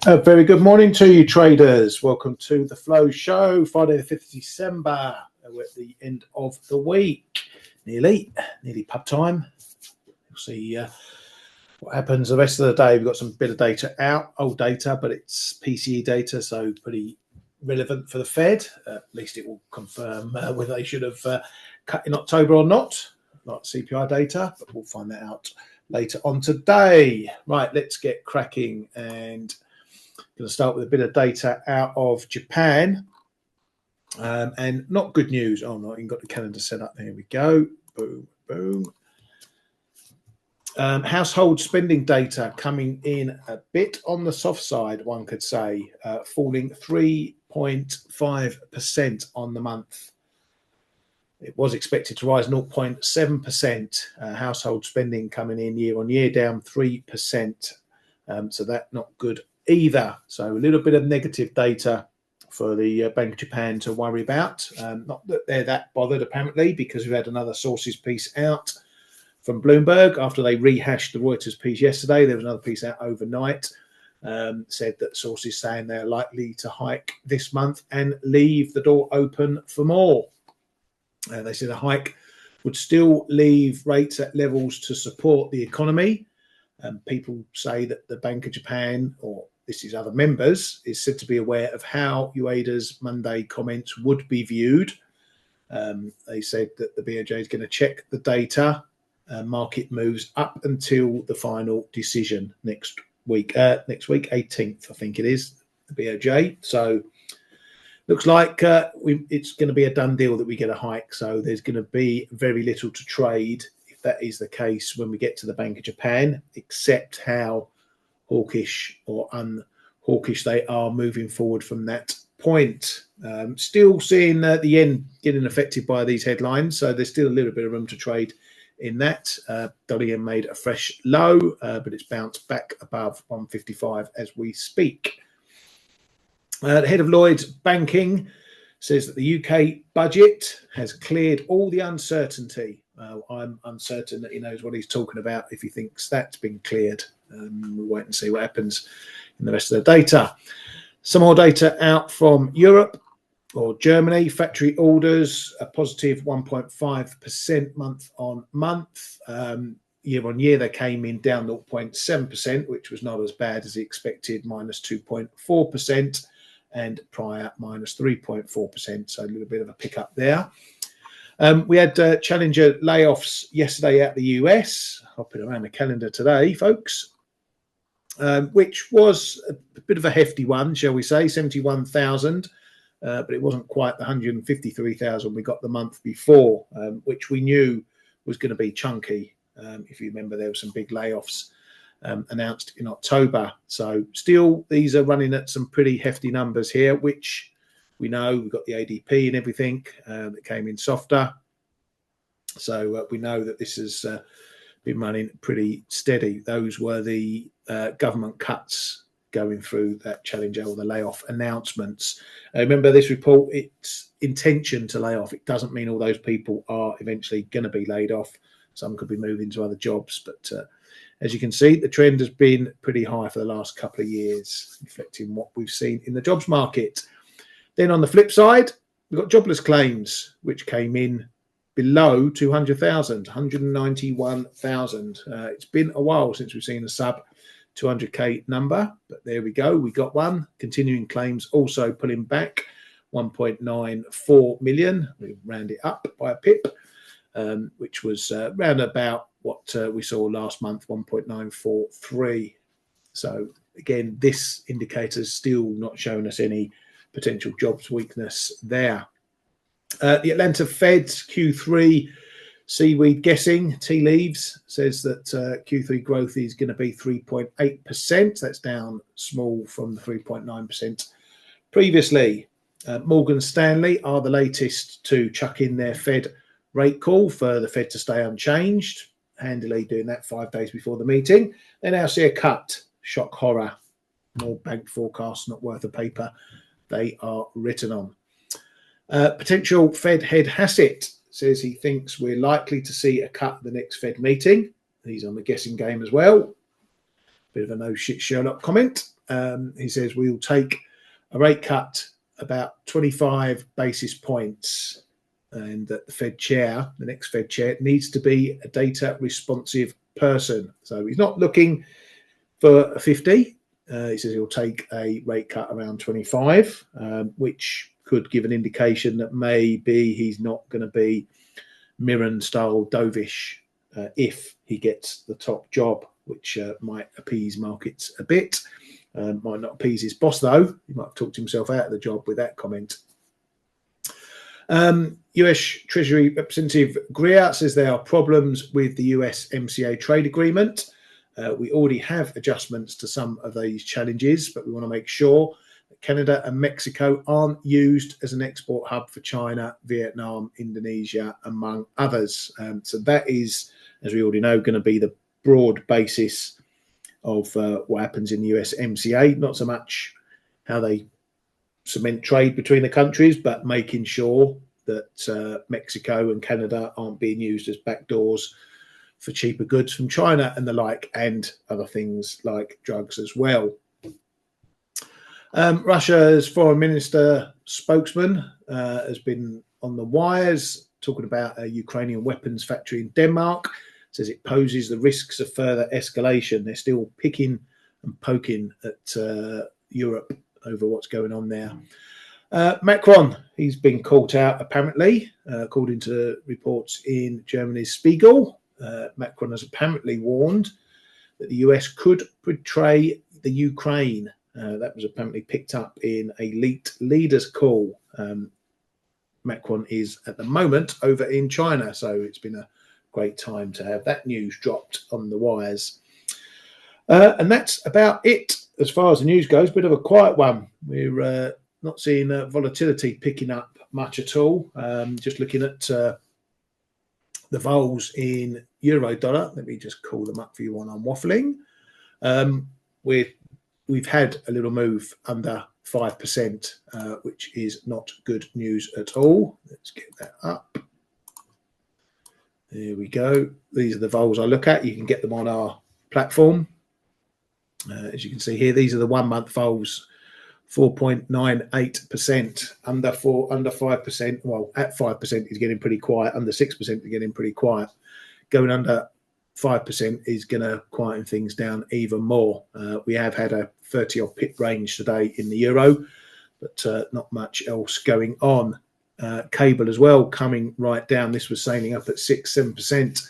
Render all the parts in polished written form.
A very good morning to you, traders. Welcome to the Flow Show, Friday the 5th of December. We're at the end of the week. Nearly pub time. We'll see what happens the rest of the day. We've got some bit of data out, old data, but it's PCE data, so pretty relevant for the Fed. At least it will confirm whether they should have cut in October or not CPI data, but we'll find that out later on today. Right, let's get cracking, and going to start with a bit of data out of Japan, and not good news. Oh no, you've got the calendar set up. There we go. Boom, boom. Household spending data coming in a bit on the soft side, one could say, falling 3.5% on the month. It was expected to rise 0.7%. Household spending coming in year on year, down 3%. So that's not good either. So a little bit of negative data for the Bank of Japan to worry about. Not that they're that bothered, apparently, because we've had another sources piece out from Bloomberg after they rehashed the Reuters piece yesterday. There was another piece out overnight, said that sources saying they're likely to hike this month and leave the door open for more. They said a hike would still leave rates at levels to support the economy. People say that the Bank of Japan, or this is other members, is said to be aware of how Ueda's Monday comments would be viewed. They said that the BOJ is going to check the data. Market moves up until the final decision next week, 18th, I think it is, the BOJ. So looks like it's going to be a done deal that we get a hike. So there's going to be very little to trade if that is the case when we get to the Bank of Japan, except how hawkish or unhawkish they are moving forward from that point. Still seeing the yen getting affected by these headlines, so there's still a little bit of room to trade in that. Dollar yen made a fresh low, but it's bounced back above 155 as we speak. The head of Lloyd's Banking says that the UK budget has cleared all the uncertainty. I'm uncertain that he knows what he's talking about if he thinks that's been cleared. We'll wait and see what happens in the rest of the data. Some more data out from Europe or Germany. Factory orders a positive 1.5% month on month. Year on year, they came in down 0.7%, which was not as bad as expected, minus 2.4%, and prior minus 3.4%. So a little bit of a pickup there. We had Challenger layoffs yesterday at the US. I'll put it around the calendar today, folks, which was a bit of a hefty one, shall we say, 71,000. But it wasn't quite the 153,000 we got the month before, which we knew was going to be chunky. If you remember, there were some big layoffs announced in October. So still, these are running at some pretty hefty numbers here, which we know we've got the ADP and everything that came in softer. So we know that this has been running pretty steady. Those were the government cuts going through that Challenger, or the layoff announcements. Remember, this report, it's intention to lay off. It doesn't mean all those people are eventually going to be laid off. Some could be moving to other jobs, but as you can see, the trend has been pretty high for the last couple of years, reflecting what we've seen in the jobs market. Then on the flip side, we've got jobless claims, which came in below 200,000, 191,000. It's been a while since we've seen a sub 200k number, but there we go. We got one. Continuing claims also pulling back 1.94 million. We round it up by a pip, which was round about what we saw last month, 1.943. So again, this indicator's still not showing us any potential jobs weakness there. The Atlanta Fed's Q3 seaweed guessing, tea leaves, says that Q3 growth is going to be 3.8%. That's down small from the 3.9% previously. Morgan Stanley are the latest to chuck in their Fed rate call for the Fed to stay unchanged, handily doing that 5 days before the meeting. They now see a cut. Shock horror. More bank forecasts not worth the paper they are written on. Potential Fed head Hassett says he thinks we're likely to see a cut at the next Fed meeting. He's on the guessing game as well. Bit of a no shit Sherlock comment. He says we'll take a rate cut about 25 basis points, and that the Fed chair, the next Fed chair, needs to be a data responsive person. So he's not looking for a 50. He says he'll take a rate cut around 25, which could give an indication that maybe he's not going to be Mirren style dovish if he gets the top job, which might appease markets a bit. Might not appease his boss, though. He might have talked himself out of the job with that comment. US Treasury Representative Greer says there are problems with the USMCA trade agreement. We already have adjustments to some of these challenges, but we want to make sure that Canada and Mexico aren't used as an export hub for China, Vietnam, Indonesia, among others. So that is, as we already know, going to be the broad basis of what happens in the USMCA. Not so much how they cement trade between the countries, but making sure that Mexico and Canada aren't being used as backdoors for cheaper goods from China and the like, and other things like drugs as well. Russia's foreign minister spokesman has been on the wires talking about a Ukrainian weapons factory in Denmark. Says it poses the risks of further escalation. They're still picking and poking at Europe over what's going on there. Macron, he's been caught out apparently, according to reports in Germany's Spiegel. Macron has apparently warned that the US could betray the Ukraine. That was apparently picked up in a leaked leaders call. Macron is at the moment over in China, so it's been a great time to have that news dropped on the wires. And that's about it as far as the news goes. Bit of a quiet one. We're not seeing volatility picking up much at all. Just looking at the vols in euro dollar. Let me just call them up for you while I'm waffling. We've had a little move under 5%, which is not good news at all. Let's get that up. There we go. These are the vols I look at. You can get them on our platform. As you can see here, these are the 1 month vols. 4.98%, under 5%. Well, at 5% is getting pretty quiet. Under 6% is getting pretty quiet. Going under 5% is going to quieten things down even more. We have had a 30-odd pip range today in the euro, but not much else going on. Cable as well coming right down. This was sailing up at 6-7%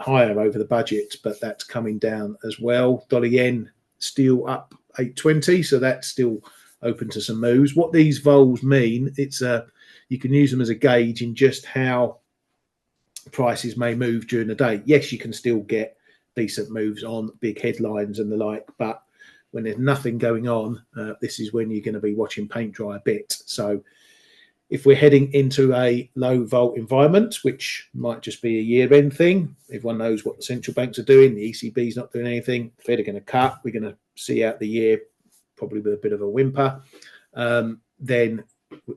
higher over the budget, but that's coming down as well. Dollar yen still up 8.20, so that's still open to some moves. What these vols mean, it's you can use them as a gauge in just how prices may move during the day. Yes, you can still get decent moves on big headlines and the like, but when there's nothing going on, this is when you're going to be watching paint dry a bit. So if we're heading into a low vol environment, which might just be a year-end thing, everyone knows what the central banks are doing. The ECB is not doing anything. The Fed are going to cut. We're going to see out the year probably with a bit of a whimper. Then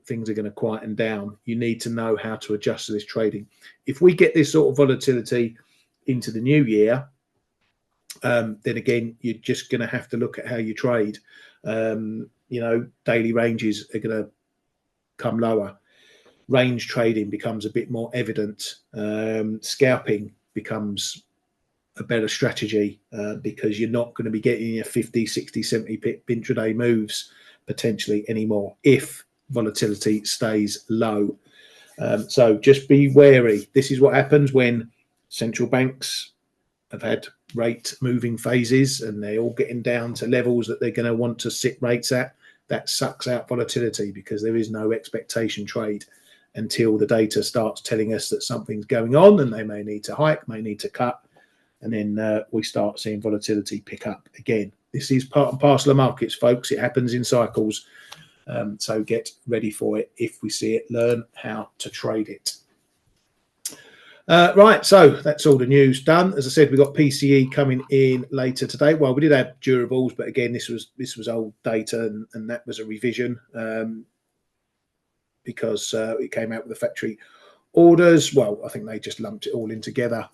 things are going to quieten down. You need to know how to adjust to this trading. If we get this sort of volatility into the new year, then again, you're just going to have to look at how you trade. Daily ranges are going to come lower. Range trading becomes a bit more evident. Scalping becomes a better strategy because you're not going to be getting your 50, 60, 70 pip intraday moves potentially anymore if volatility stays low. So just be wary. This is what happens when central banks have had rate moving phases and they're all getting down to levels that they're going to want to sit rates at. That sucks out volatility because there is no expectation trade until the data starts telling us that something's going on and they may need to hike, may need to cut, and then we start seeing volatility pick up again. This is part and parcel of markets, folks. It happens in cycles. So get ready for it. If we see it, learn how to trade it. Right, so that's all the news done. As I said, we've got PCE coming in later today. Well, we did have durables, but again, this was old data, and that was a revision because it came out with the factory orders, well, I think they just lumped it all in together.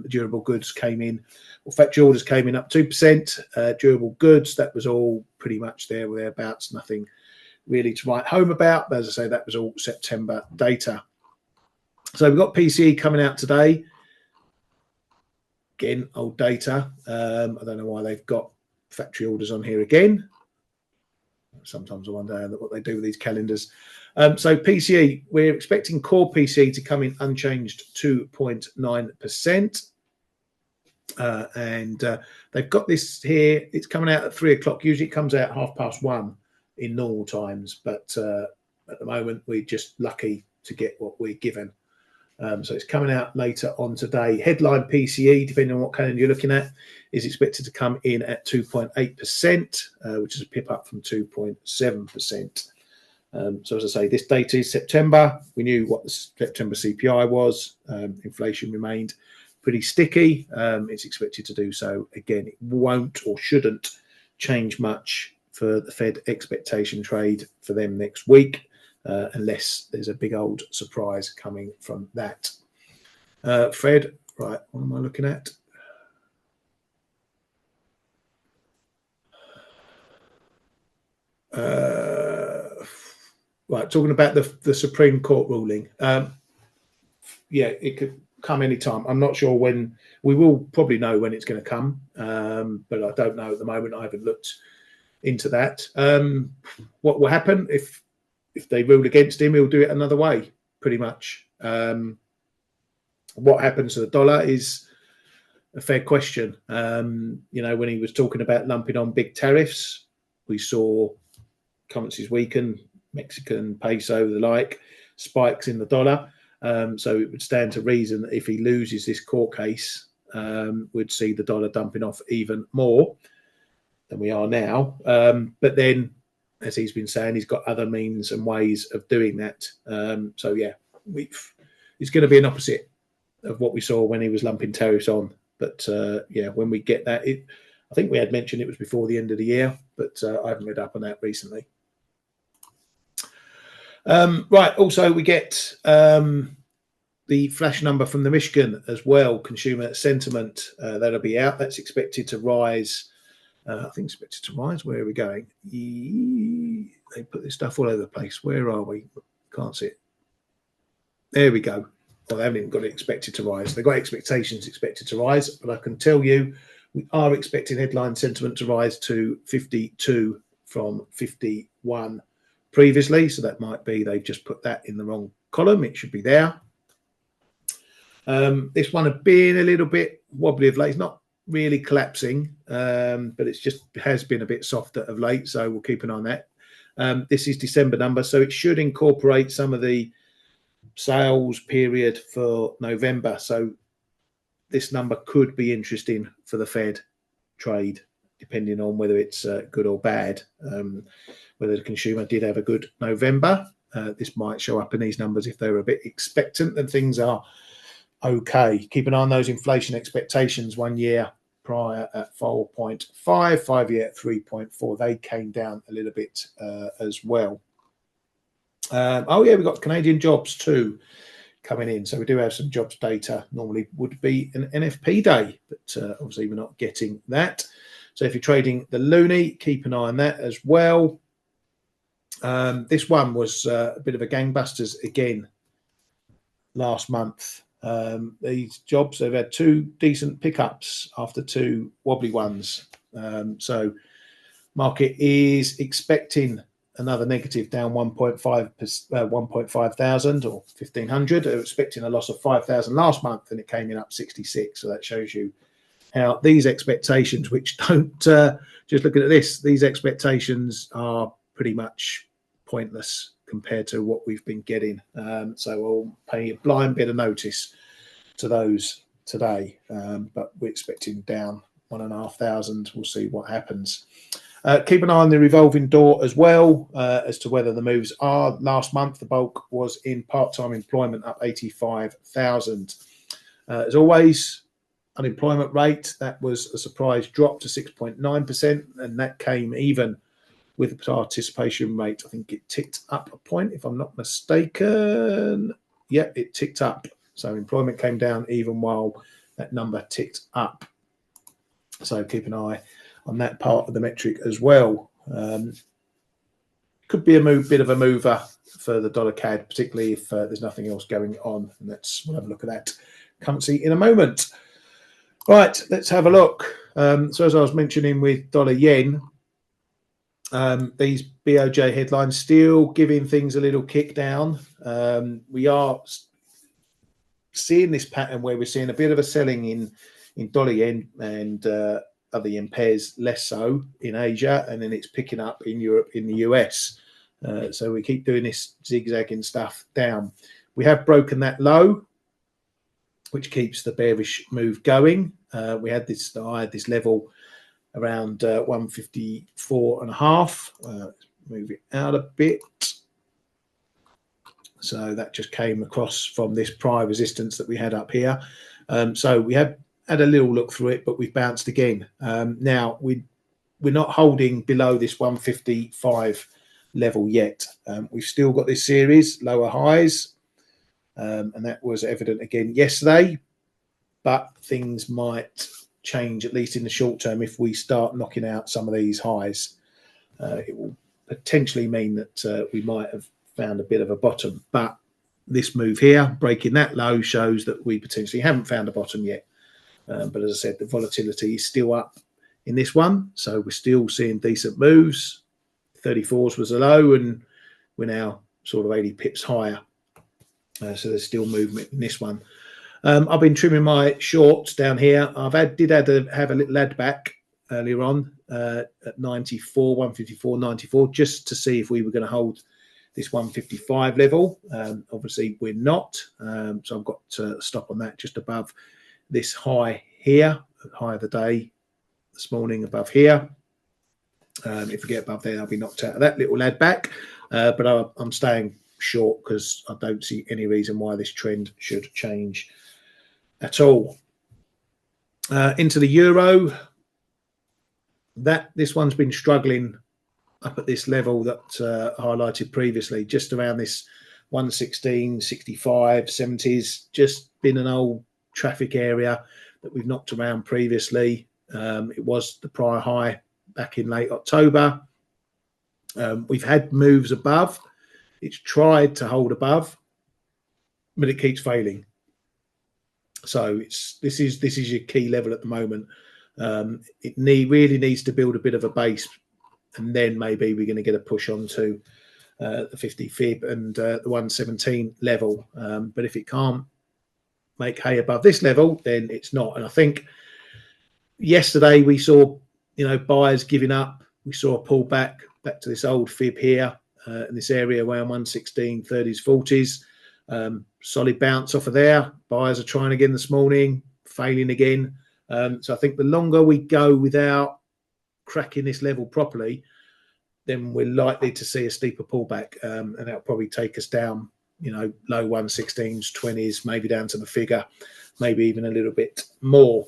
Durable goods came in, well, factory orders came in up 2%. Durable goods, that was all pretty much there or thereabouts, nothing really to write home about. But as I say, that was all September data. So we've got PCE coming out today. Again, old data. I don't know why they've got factory orders on here again. Sometimes I wonder what they do with these calendars. So PCE, we're expecting core PCE to come in unchanged 2.9%. And they've got this here. It's coming out at 3 o'clock. Usually it comes out 1:30 in normal times. But at the moment, we're just lucky to get what we're given. So it's coming out later on today. Headline PCE, depending on what calendar you're looking at, is expected to come in at 2.8%, which is a pip up from 2.7%. So as I say, this data is September. We knew what the September CPI was. Inflation remained pretty sticky. It's expected to do so again. It won't or shouldn't change much for the Fed expectation trade for them next week. Unless there's a big old surprise coming from that. Fred, right, what am I looking at? Right, talking about the Supreme Court ruling. Yeah, it could come anytime. I'm not sure when. We will probably know when it's going to come, but I don't know at the moment. I haven't looked into that. What will happen if they rule against him? He'll do it another way, pretty much. What happens to the dollar is a fair question. You know, when he was talking about lumping on big tariffs, we saw currencies weaken, Mexican peso, the like, spikes in the dollar. So it would stand to reason that if he loses this court case, we'd see the dollar dumping off even more than we are now. But then, as he's been saying, he's got other means and ways of doing that. So yeah, it's going to be an opposite of what we saw when he was lumping tariffs on. But yeah, when we get that, I think we had mentioned it was before the end of the year, but I haven't read up on that recently. Right, also we get the flash number from the Michigan as well, consumer sentiment. That'll be out. That's expected to rise. I think expected to rise. Where are we going? They put this stuff all over the place. Where are we? Can't see it. There we go. Well, they haven't even got it expected to rise. They've got expectations expected to rise, but I can tell you we are expecting headline sentiment to rise to 52 from 51 previously. So that might be they've just put that in the wrong column. It should be there. This one has been a little bit wobbly of late. It's not really collapsing, but it's just has been a bit softer of late. So we'll keep an eye on that. This is December number, so it should incorporate some of the sales period for November. So this number could be interesting for the Fed trade, depending on whether it's good or bad. Whether the consumer did have a good November, this might show up in these numbers if they're a bit expectant and things are okay. Keep an eye on those inflation expectations. 1 year prior at 4.5, 5 year at 3.4. They came down a little bit as well. Oh yeah, we've got Canadian jobs too coming in. So we do have some jobs data. Normally would be an NFP day, but obviously we're not getting that. So if you're trading the loonie, keep an eye on that as well. This one was a bit of a gangbusters again last month. These jobs, they've had 2 decent pickups after 2 wobbly ones. So market is expecting another negative, down 1.5 thousand or 1,500. They were expecting a loss of 5,000 last month, and it came in up 66. So that shows you how these expectations, which don't just looking at this, these expectations are pretty much pointless compared to what we've been getting. So we'll pay a blind bit of notice to those today, but we're expecting down 1,500. We'll see what happens. Keep an eye on the revolving door as well as to whether the moves are. Last month, the bulk was in part-time employment, up 85,000. As always, unemployment rate, that was a surprise drop to 6.9%, and that came even with the participation rate. I think it ticked up a point, if I'm not mistaken. yeah, it ticked up. So employment came down even while that number ticked up. So keep an eye on that part of the metric as well. Could be a bit of a mover for the dollar CAD, particularly if there's nothing else going on. And we'll have a look at that currency in a moment. Right, let's have a look. So as I was mentioning with dollar yen, these BOJ headlines still giving things a little kick down. We are seeing this pattern where we're seeing a bit of a selling in dollar yen and other yen pairs, less so in Asia, and then it's picking up in Europe, in the US. So we keep doing this zigzagging stuff down. We have broken that low, which keeps the bearish move going. I had this level around 154.5. Move it out a bit. So that just came across from this prior resistance that we had up here. So we had a little look through it, but we've bounced again. Now we're not holding below this 155 level yet. We've still got this series, lower highs, and that was evident again yesterday, but things might change, at least in the short term, if we start knocking out some of these highs. It will potentially mean that we might have found a bit of a bottom, but this move here, breaking that low, shows that we potentially haven't found a bottom yet. But as I said, the volatility is still up in this one, so we're still seeing decent moves. 34s was a low, and we're now sort of 80 pips higher. So there's still movement in this one. I've been trimming my shorts down here. Did have a little add back earlier on at 94, 154, 94, just to see if we were going to hold this 155 level. Obviously, we're not. So I've got to stop on that just above this high here, high of the day this morning above here. If we get above there, I'll be knocked out of that little add back. But I'm staying short because I don't see any reason why this trend should change at all. Into the euro, this one's been struggling up at this level that I highlighted previously, just around this 116, 65, 70s, just been an old traffic area that we've knocked around previously. It was the prior high back in late October. We've had moves above. It's tried to hold above, but it keeps failing. So this is your key level at the moment. It really needs to build a bit of a base, and then maybe we're going to get a push onto the 50 fib and the 117 level. But if it can't make hay above this level, then it's not. And I think yesterday we saw, buyers giving up. We saw a pullback back to this old fib here in this area around 116, 30s, 40s. Solid bounce off of there. Buyers are trying again this morning, failing again. So I think the longer we go without cracking this level properly, then we're likely to see a steeper pullback, and that'll probably take us down, low 116s, 20s, maybe down to the figure, maybe even a little bit more.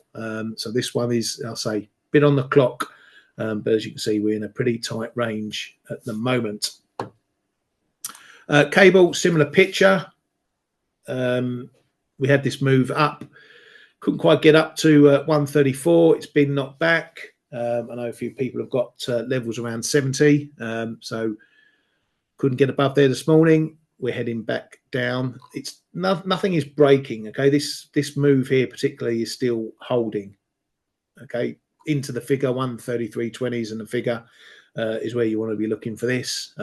So this one is, I'll say, a bit on the clock, but as you can see, we're in a pretty tight range at the moment. Cable, similar picture. We had this move up, couldn't quite get up to 134. It's been knocked back. I know a few people have got levels around 70, so couldn't get above there this morning. We're heading back down. It's nothing is breaking. Okay, this move here particularly is still holding. Okay, into the figure 133.20s, and the figure is where you want to be looking for this.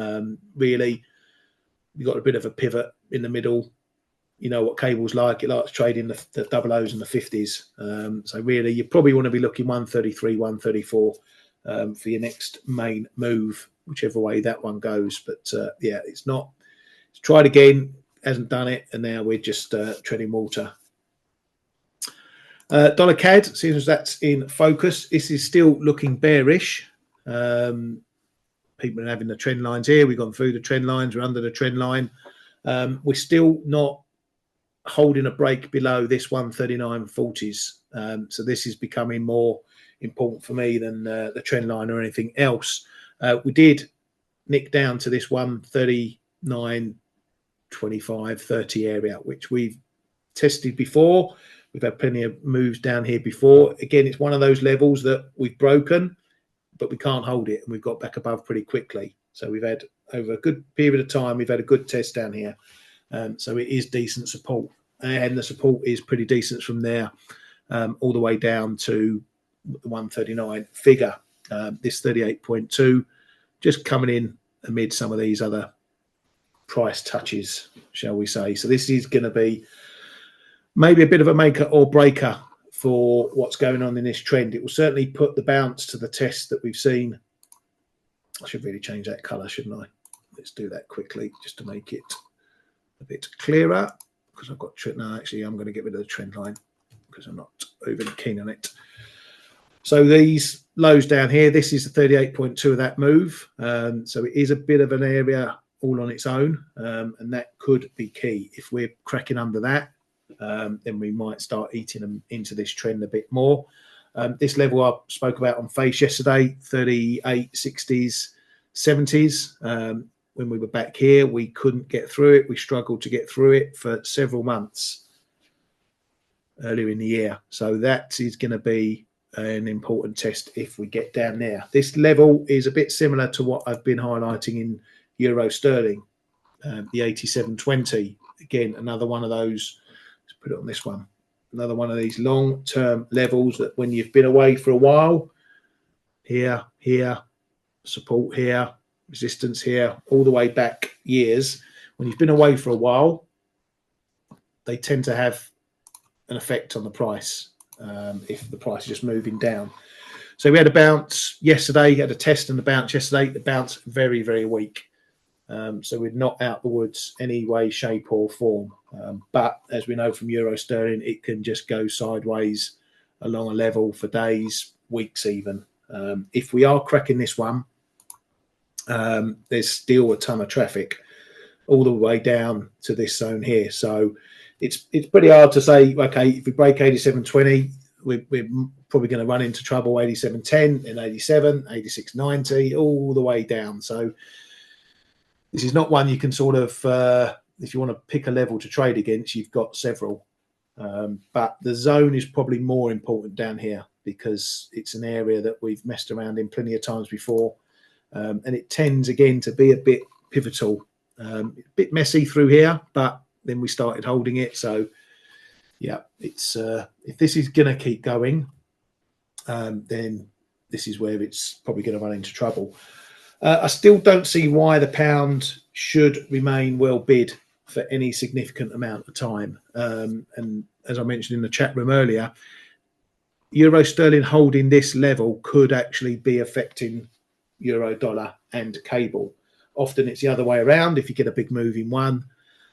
Really, you've got a bit of a pivot in the middle. You know what cable's like. It likes trading the double O's and the 50s. So really, you probably want to be looking 133, 134 for your next main move, whichever way that one goes. But yeah, it's not. It's tried again, hasn't done it, and now we're just treading water. Dollar CAD, seems that's in focus. This is still looking bearish. People are having the trend lines here. We've gone through the trend lines. We're under the trend line. We're still not holding a break below this 139.40s. So this is becoming more important for me than the trend line or anything else. We did nick down to this 139.20 25, 30 area, which we've tested before. We've had plenty of moves down here before. Again, it's one of those levels that we've broken, but we can't hold it, and we've got back above pretty quickly. So we've had, over a good period of time, we've had a good test down here. So it is decent support, and the support is pretty decent from there all the way down to the 139 figure. This 38.2 just coming in amid some of these other price touches, shall we say. So this is going to be maybe a bit of a maker or breaker for what's going on in this trend. It will certainly put the bounce to the test that we've seen. I should really change that color, shouldn't I? Let's do that quickly just to make it a bit clearer, because I've got no, actually I'm going to get rid of the trend line because I'm not overly keen on it. So these lows down here, this is the 38.2 of that move. So it is a bit of an area all on its own, and that could be key. If we're cracking under that, then we might start eating them into this trend a bit more. This level I spoke about on face yesterday, 38, 60s, 70s. When we were back here, we couldn't get through it. We struggled to get through it for several months earlier in the year. So that is going to be an important test if we get down there. This level is a bit similar to what I've been highlighting in Euro Sterling, the 87.20. Again, another one of those. Let's put it on this one. Another one of these long-term levels that when you've been away for a while, here, support here, resistance here, all the way back years. When you've been away for a while, they tend to have an effect on the price if the price is just moving down. So we had a bounce yesterday, had a test and a bounce yesterday. The bounce very, very weak. So we're not out the woods any way, shape or form. But as we know from Euro Sterling, it can just go sideways along a level for days, weeks even. If we are cracking this one, there's still a ton of traffic all the way down to this zone here. So it's pretty hard to say, okay, if we break 87.20, we're probably going to run into trouble 87.10 and 87, 86.90, all the way down. So this is not one you can sort of, if you want to pick a level to trade against, you've got several. But the zone is probably more important down here because it's an area that we've messed around in plenty of times before. And it tends, again, to be a bit pivotal, a bit messy through here, but then we started holding it. So, yeah, it's if this is going to keep going, then this is where it's probably going to run into trouble. I still don't see why the pound should remain well bid for any significant amount of time. And as I mentioned in the chat room earlier, Euro Sterling holding this level could actually be affecting Euro dollar and cable. Often it's the other way around. If you get a big move in one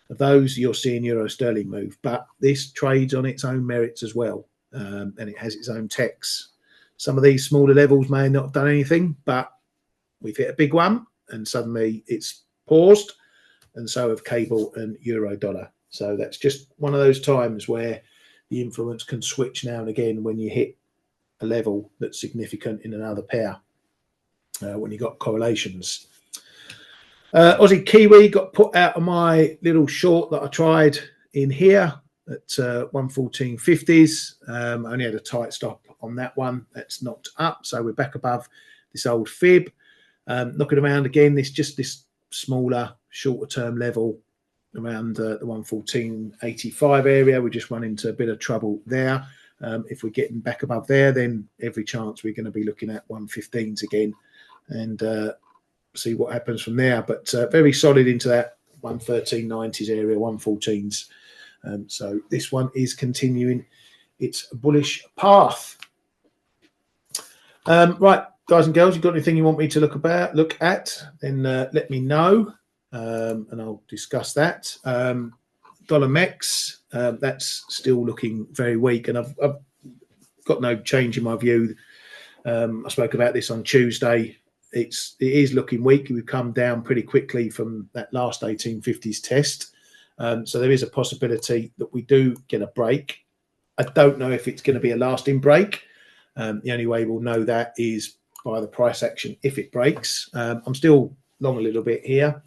of those, you're seeing Euro Sterling move. But this trades on its own merits as well, and it has its own techs. Some of these smaller levels may not have done anything, but we've hit a big one and suddenly it's paused, and so have cable and Euro dollar. So that's just one of those times where the influence can switch now and again when you hit a level that's significant in another pair, when you got correlations. Aussie Kiwi got put out of my little short that I tried in here at 114.50s. I only had a tight stop on that one. That's knocked up, so we're back above this old fib. Knocking around again, this smaller, shorter term level around the 114.85 area. We just run into a bit of trouble there. If we're getting back above there, then every chance we're going to be looking at 115s again and see what happens from there. But very solid into that 113.90s area, 114s. So this one is continuing its bullish path. Right, guys and girls, you've got anything you want me to look at, then let me know, and I'll discuss that. Dollar MEX, that's still looking very weak, and I've got no change in my view. I spoke about this on Tuesday. It is looking weak. We've come down pretty quickly from that last 1850s test. So there is a possibility that we do get a break. I don't know if it's going to be a lasting break. The only way we'll know that is by the price action if it breaks. I'm still long a little bit here.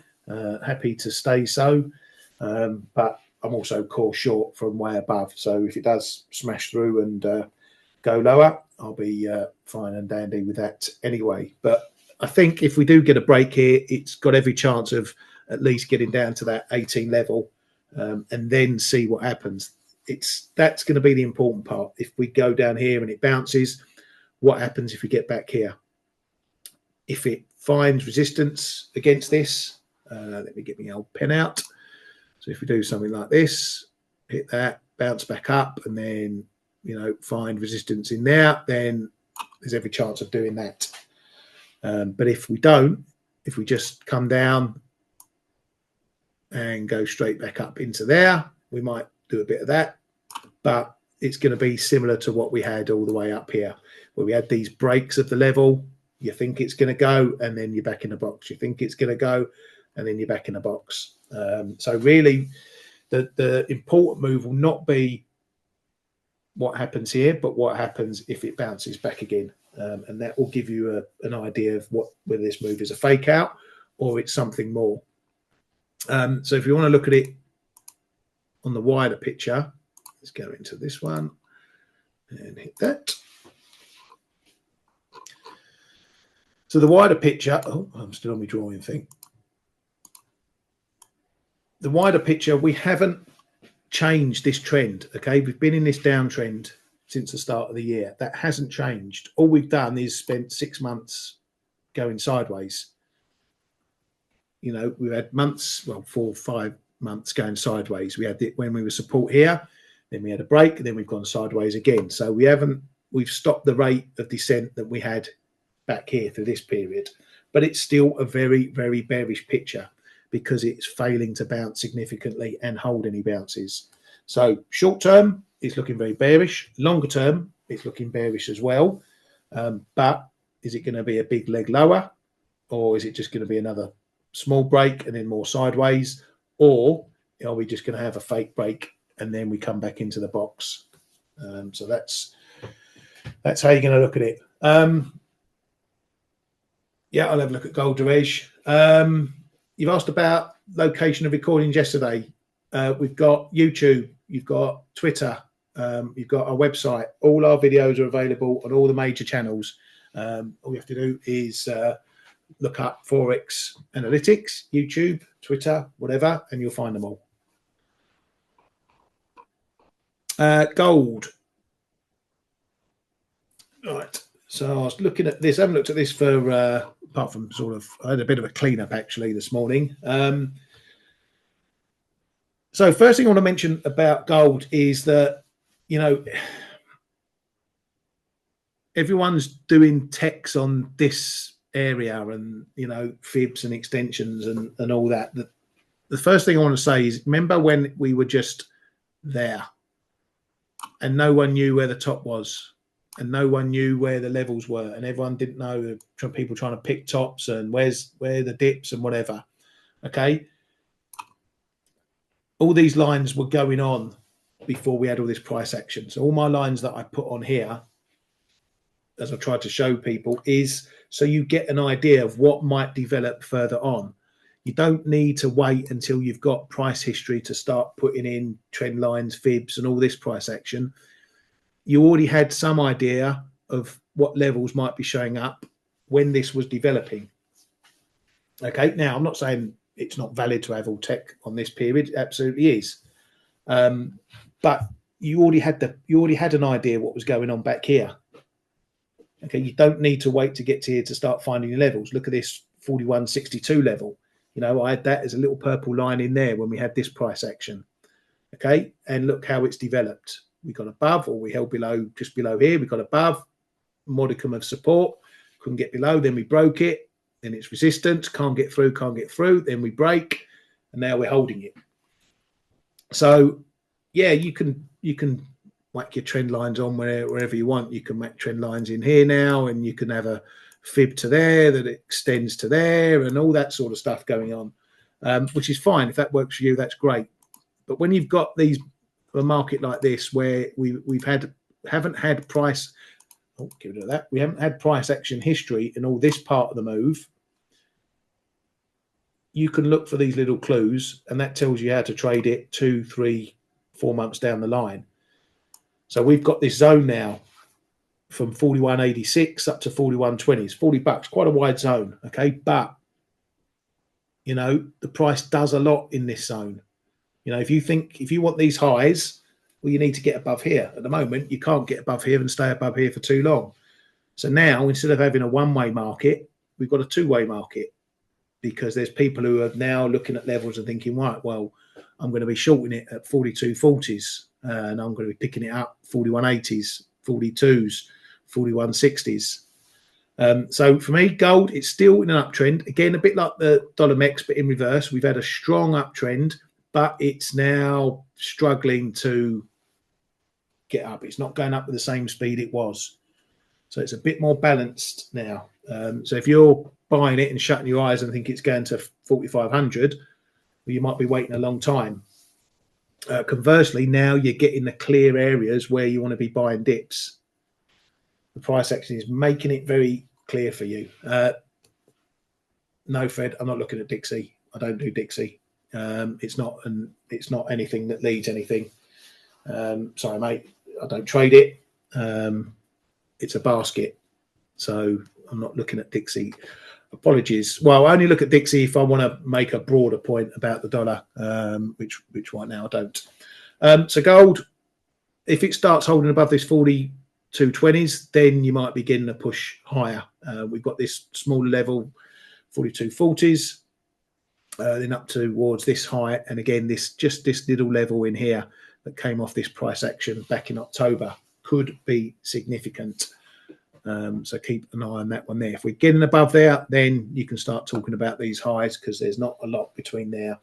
Happy to stay so. but I'm also core short from way above. So if it does smash through and go lower, I'll be fine and dandy with that anyway. But I think if we do get a break here, it's got every chance of at least getting down to that 18 level, and then see what happens. That's going to be the important part. If we go down here and it bounces, what happens if we get back here? If it finds resistance against this, let me get my old pen out. So if we do something like this, hit that, bounce back up, and then, you know, find resistance in there, then there's every chance of doing that. But if we don't, if we just come down and go straight back up into there, we might do a bit of that. But it's going to be similar to what we had all the way up here, where we had these breaks of the level. You think it's going to go, and then you're back in the box. You think it's going to go, and then you're back in the box. So really, the important move will not be what happens here, but what happens if it bounces back again. And that will give you an idea of whether this move is a fake out or it's something more. So if you want to look at it on the wider picture, let's go into this one and hit that. So the wider picture, oh, I'm still on my drawing thing. The wider picture, we haven't changed this trend, okay? We've been in this downtrend since the start of the year. That hasn't changed. All we've done is spent 6 months going sideways. You know, we've had months, well, 4 or 5 months going sideways. We had it when we were support here, then we had a break, and then we've gone sideways again. So we've stopped the rate of descent that we had back here through this period. But it's still a very, very bearish picture because it's failing to bounce significantly and hold any bounces. So short term, it's looking very bearish. Longer term, it's looking bearish as well. But is it going to be a big leg lower, or is it just going to be another small break and then more sideways, or are we just going to have a fake break and then we come back into the box? So that's how you're going to look at it. Yeah, I'll have a look at gold derivatives. You've asked about location of recordings yesterday. We've got YouTube, you've got Twitter, you've got our website. All our videos are available on all the major channels. All you have to do is look up ForexAnalytix, YouTube, Twitter, whatever, and you'll find them all. Gold. All right. So I was looking at this. I haven't looked at this for, apart from sort of, I had a bit of a cleanup actually this morning. So first thing I want to mention about gold is that, you know, everyone's doing techs on this area and, you know, fibs and extensions and all that. The first thing I want to say is, remember when we were just there and no one knew where the top was? And no one knew where the levels were, and everyone didn't know. People trying to pick tops and where the dips and whatever. Okay, all these lines were going on before we had all this price action. So all my lines that I put on here, as I tried to show people, is so you get an idea of what might develop further on. You don't need to wait until you've got price history to start putting in trend lines, fibs, and all this price action. You already had some idea of what levels might be showing up when this was developing. Okay, now I'm not saying it's not valid to have all tech on this period. It absolutely is, but you already had an idea what was going on back here. Okay, you don't need to wait to get to here to start finding your levels. Look at this 41.62 level. You know, I had that as a little purple line in there when we had this price action. Okay, and look how it's developed. We got above, or we held below, just below here. We got above, modicum of support, couldn't get below, then we broke it, then it's resistance, can't get through, then we break, and now we're holding it. So yeah, you can whack your trend lines on wherever you want. You can whack trend lines in here now, and you can have a fib to there that extends to there and all that sort of stuff going on, which is fine. If that works for you, that's great. But when you've got a market like this where we haven't had price, get rid of that. We haven't had price action history in all this part of the move. you can look for these little clues, and that tells you how to trade it 2, 3, 4 months down the line. So we've got this zone now from 41.86 up to 41.20. It's $40, quite a wide zone, okay? But, you know, the price does a lot in this zone. You know, if you want these highs, well, you need to get above here. At the moment, you can't get above here and stay above here for too long. So now, instead of having a one-way market, we've got a two-way market, because there's people who are now looking at levels and thinking, right, well, I'm going to be shorting it at 42.40s, and I'm going to be picking it up 41.80s, 42s, 41.60s. So for me, gold, it's still in an uptrend. Again, a bit like the dollar MEX, but in reverse. We've had a strong uptrend, but it's now struggling to get up. It's not going up with the same speed it was. So it's a bit more balanced now. So if you're buying it and shutting your eyes and think it's going to 4,500, well, you might be waiting a long time. Conversely, now you're getting the clear areas where you want to be buying dips. The price action is making it very clear for you. No, Fred, I'm not looking at Dixie. I don't do Dixie. It's not anything that leads anything. Sorry, mate, I don't trade it. It's a basket, so I'm not looking at Dixie. Apologies. Well, I only look at Dixie if I want to make a broader point about the dollar, which right now I don't. So gold, if it starts holding above this 42.20s, then you might be getting a push higher. We've got this smaller level, 42.40s, then up towards this high, and again this little level in here that came off this price action back in October could be significant. So keep an eye on that one there. If we're getting above there, then you can start talking about these highs, because there's not a lot between there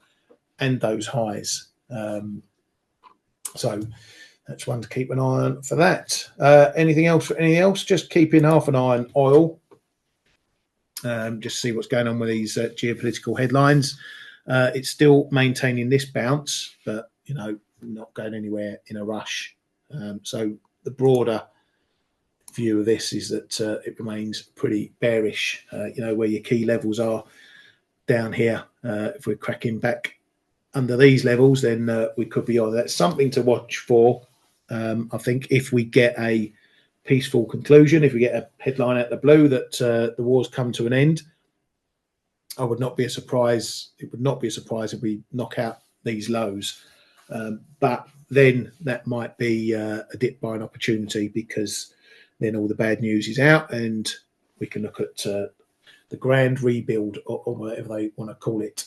and those highs. So that's one to keep an eye on for that. Anything else? Just keeping half an eye on oil. Just see what's going on with these geopolitical headlines. It's still maintaining this bounce, but, you know, not going anywhere in a rush. So the broader view of this is that it remains pretty bearish. You know, where your key levels are down here. If we're cracking back under these levels, then we could be on. That's something to watch for. I think if we get a peaceful conclusion, if we get a headline out of the blue that the war's come to an end, I would not be a surprise. It would not be a surprise if we knock out these lows. But then that might be a dip buying opportunity, because then all the bad news is out and we can look at the grand rebuild, or whatever they want to call it.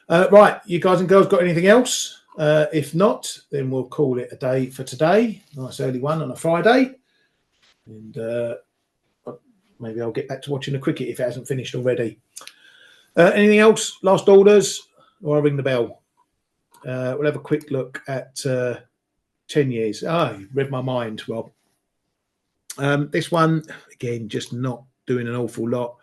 Right, you guys and girls got anything else? If not, then we'll call it a day for today. Nice early one on a Friday. And maybe I'll get back to watching the cricket if it hasn't finished already. Anything else? Last orders? Or I'll ring the bell. We'll have a quick look at 10 years. Oh, you read my mind, Rob. This one, again, just not doing an awful lot.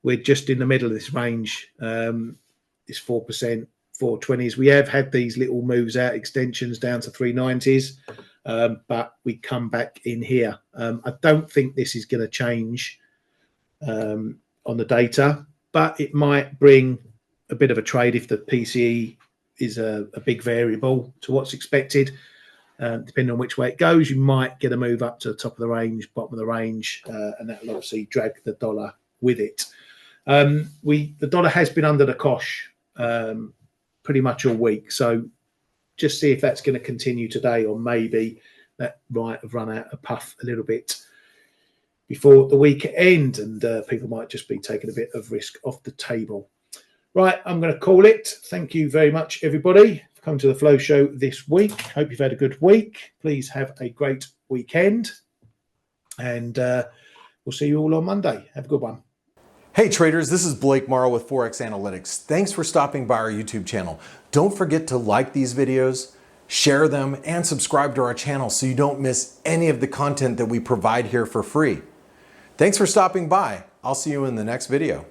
We're just in the middle of this range. It's 4%, 420s. We have had these little moves out, extensions down to 390s, but we come back in here. I don't think this is going to change on the data, but it might bring a bit of a trade if the PCE is a big variable to what's expected. Depending on which way it goes, you might get a move up to the top of the range, bottom of the range, and that will obviously drag the dollar with it. The dollar has been under the cosh pretty much all week, so just see if that's going to continue today, or maybe that might have run out of puff a little bit before the weekend, and people might just be taking a bit of risk off the table. Right, I'm going to call it. Thank you very much, everybody, for coming to the Flow Show this week. Hope you've had a good week. Please have a great weekend, and we'll see you all on Monday. Have a good one. Hey traders, this is Blake Morrow with ForexAnalytix. Thanks for stopping by our YouTube channel. Don't forget to like these videos, share them, and subscribe to our channel so you don't miss any of the content that we provide here for free. Thanks for stopping by. I'll see you in the next video.